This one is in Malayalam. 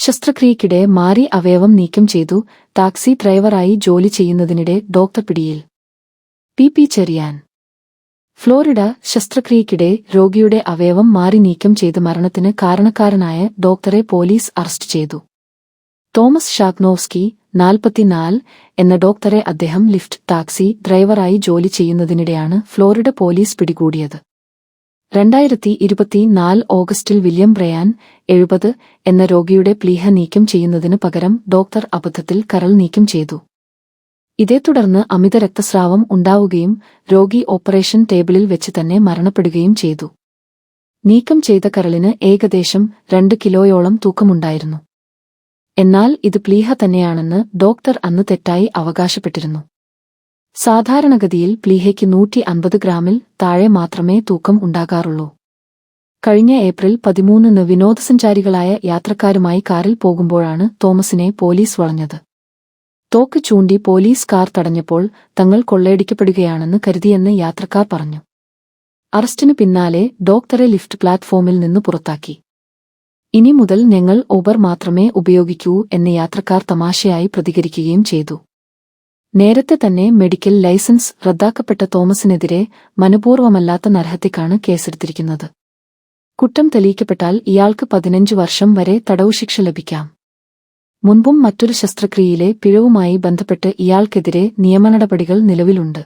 ശസ്ത്രക്രിയയ്ക്കിടെ മാറി അവയവം നീക്കം ചെയ്തു. ടാക്സി ഡ്രൈവറായി ജോലി ചെയ്യുന്നതിനിടെ ഡോക്ടർ പിടിയിൽ. പി. ചെറിയാൻ. ഫ്ലോറിഡ. ശസ്ത്രക്രിയയ്ക്കിടെ രോഗിയുടെ അവയവം മാറി നീക്കം ചെയ്ത് മരണത്തിന് കാരണക്കാരനായ ഡോക്ടറെ പോലീസ് അറസ്റ്റ് ചെയ്തു. തോമസ് ഷാഗ്നോവ്സ്കി, 44, എന്ന ഡോക്ടറെ അദ്ദേഹം ലിഫ്റ്റ് ടാക്സി ഡ്രൈവറായി ജോലി ചെയ്യുന്നതിനിടെയാണ് ഫ്ലോറിഡ പോലീസ് പിടികൂടിയത്. 2024 ഓഗസ്റ്റിൽ വില്യം ബ്രയാൻ, 70, എന്ന രോഗിയുടെ പ്ലീഹ നീക്കം ചെയ്യുന്നതിന് പകരം ഡോക്ടർ അബദ്ധത്തിൽ കരൾ നീക്കം ചെയ്തു. ഇതേ തുടർന്ന് അമിത രക്തസ്രാവം ഉണ്ടാവുകയും രോഗി ഓപ്പറേഷൻ ടേബിളിൽ വെച്ച് തന്നെ മരണപ്പെടുകയും ചെയ്തു. നീക്കം ചെയ്ത കരളിന് ഏകദേശം 2 കിലോയോളം തൂക്കമുണ്ടായിരുന്നു. എന്നാൽ ഇത് പ്ലീഹ തന്നെയാണെന്ന് ഡോക്ടർ അന്ന് തെറ്റായി അവകാശപ്പെട്ടിരുന്നു. സാധാരണഗതിയിൽ പ്ലീഹയ്ക്ക് 150 ഗ്രാമിൽ താഴെ മാത്രമേ തൂക്കം ഉണ്ടാകാറുള്ളൂ. കഴിഞ്ഞ ഏപ്രിൽ 13-ന് വിനോദസഞ്ചാരികളായ യാത്രക്കാരുമായി കാറിൽ പോകുമ്പോഴാണ് തോമസിനെ പോലീസ് വളഞ്ഞത്. തോക്ക് ചൂണ്ടി പോലീസ് കാർ തടഞ്ഞപ്പോൾ തങ്ങൾ കൊള്ളയടിക്കപ്പെടുകയാണെന്ന് കരുതിയെന്ന് യാത്രക്കാർ പറഞ്ഞു. അറസ്റ്റിനു പിന്നാലെ ഡോക്ടറെ ലിഫ്റ്റ് പ്ലാറ്റ്ഫോമിൽ നിന്ന് പുറത്താക്കി. ഇനി മുതൽ ഞങ്ങൾ ഊബർ മാത്രമേ ഉപയോഗിക്കൂ എന്ന് യാത്രക്കാർ തമാശയായി പ്രതികരിക്കുകയും ചെയ്തു. നേരത്തെ തന്നെ മെഡിക്കൽ ലൈസൻസ് റദ്ദാക്കപ്പെട്ട തോമസിനെതിരെ മനഃപൂർവ്വമല്ലാത്ത നരഹത്യക്കാണ് കേസെടുത്തിരിക്കുന്നത്. കുറ്റം തെളിയിക്കപ്പെട്ടാൽ ഇയാൾക്ക് 15 വർഷം വരെ തടവു ശിക്ഷ ലഭിക്കാം. മുൻപും മറ്റൊരു ശസ്ത്രക്രിയയിലെ പിഴവുമായി ബന്ധപ്പെട്ട് ഇയാൾക്കെതിരെ നിയമനടപടികൾ നിലവിലുണ്ട്.